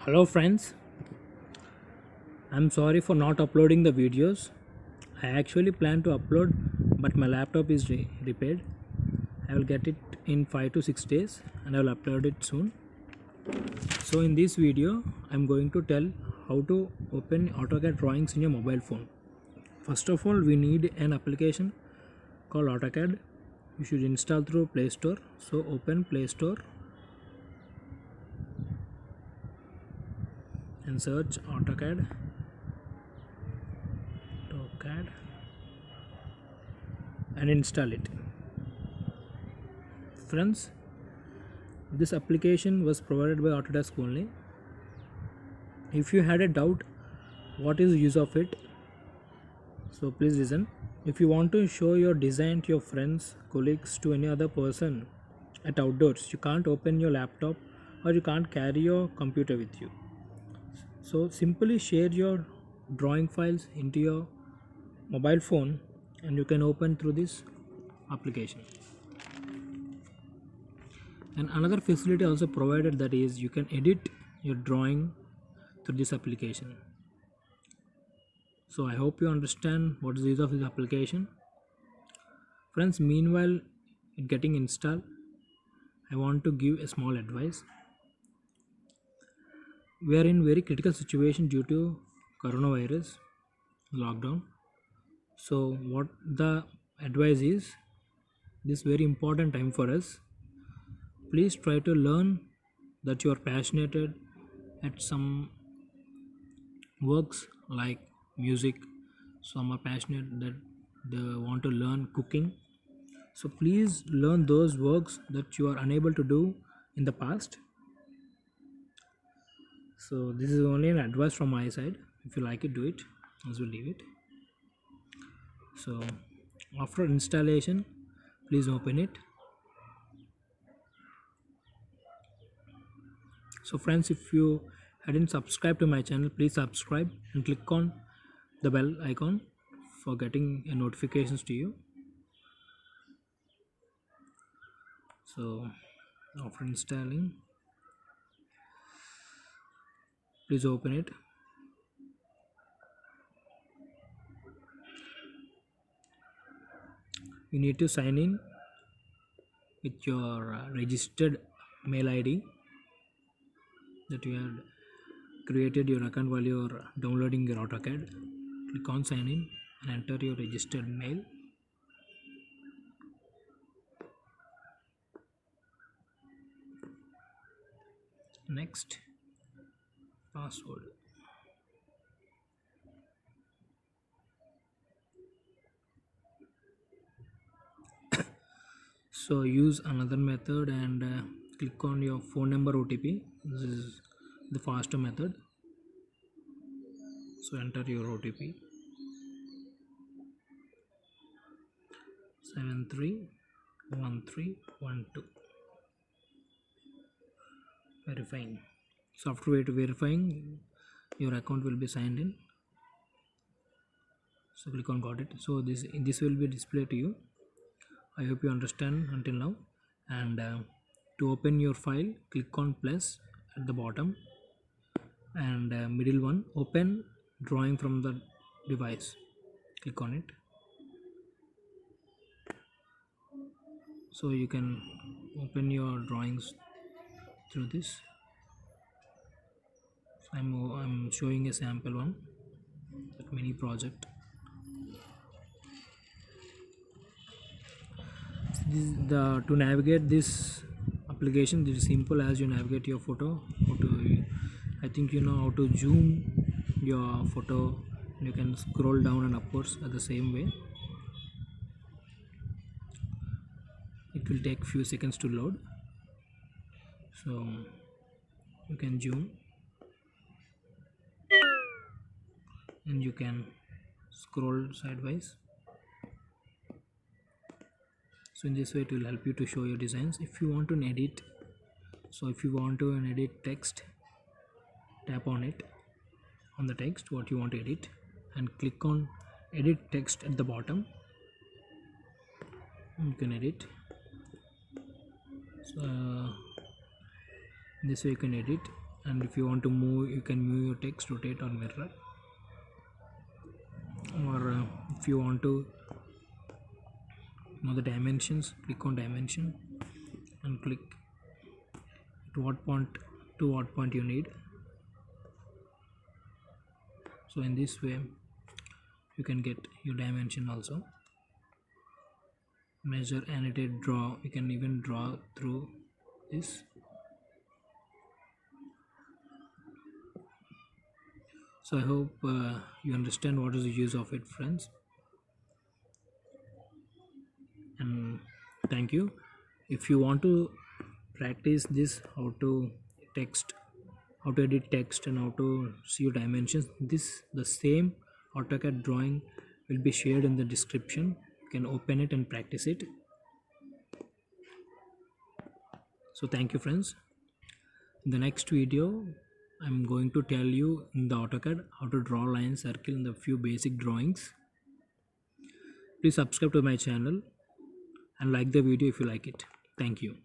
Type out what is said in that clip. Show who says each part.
Speaker 1: Hello friends, I'm sorry for not uploading the videos. I actually plan to upload but my laptop is repaired. I will get it in 5 to 6 days and I will upload it soon. So in this video, I'm going to tell how to open AutoCAD drawings in your mobile phone. First of all, we need an application called AutoCAD. You should install through Play Store. So open Play Store and search AutoCAD and install it. Friends, this application was provided by Autodesk only. If you had a doubt what is the use of it, so please listen. If you want to show your design to your friends, colleagues, to any other person at outdoors, you can't open your laptop or you can't carry your computer with you. So simply share your drawing files into your mobile phone and you can open through this application. And another facility also provided, that is you can edit your drawing through this application. So I hope you understand what is the use of this application. Friends, meanwhile it getting installed, I want to give a small advice. We are in very critical situation due to coronavirus lockdown. So what the advice is, this very important time for us, please try to learn that you are passionate at some works like music. Some are passionate that they want to learn cooking. So please learn those works that you are unable to do in the past. So this is only an advice from my side. If you like it, do it, else we'll leave it. So after installation, please open it. So friends, if you hadn't subscribed to my channel, please subscribe and click on the bell icon for getting notifications to you. So after installing, please open it. You need to sign in with your registered mail ID that you had created your account while you are downloading your AutoCAD. Click on sign in and enter your registered mail. Next, password. So use another method and click on your phone number OTP. This is the faster method. So enter your OTP 731312. Verifying. So after verifying, your account will be signed in. So click on got it. So this will be displayed to you. I hope you understand until now. And to open your file, click on plus at the bottom, and middle one, open drawing from the device. Click on it. So you can open your drawings through this. So I'm showing a sample one, that mini project. To navigate this application, this is simple as you navigate your photo. I think you know how to zoom your photo. You can scroll down and upwards at the same way. It will take few seconds to load. So you can zoom and you can scroll sideways. So in this way it will help you to show your designs. If you want to edit, so if you want to edit text, tap on it, on the text what you want to edit, and click on edit text at the bottom. You can edit. So this way you can edit and if you want to move, you can move your text, rotate or mirror. Or if you want to know the dimensions, click on dimension and click to what point you need. So in this way you can get your dimension also. Measure, annotate, draw. You can even draw through this. So I hope you understand what is the use of it, friends, and thank you. If you want to practice this, how to edit text and how to see your dimensions, the same AutoCAD drawing will be shared in the description. You can open it and practice it. So thank you, friends. In the next video I'm going to tell you in the AutoCAD how to draw line, circle, and the few basic drawings. Please subscribe to my channel and like the video if you like it. Thank you.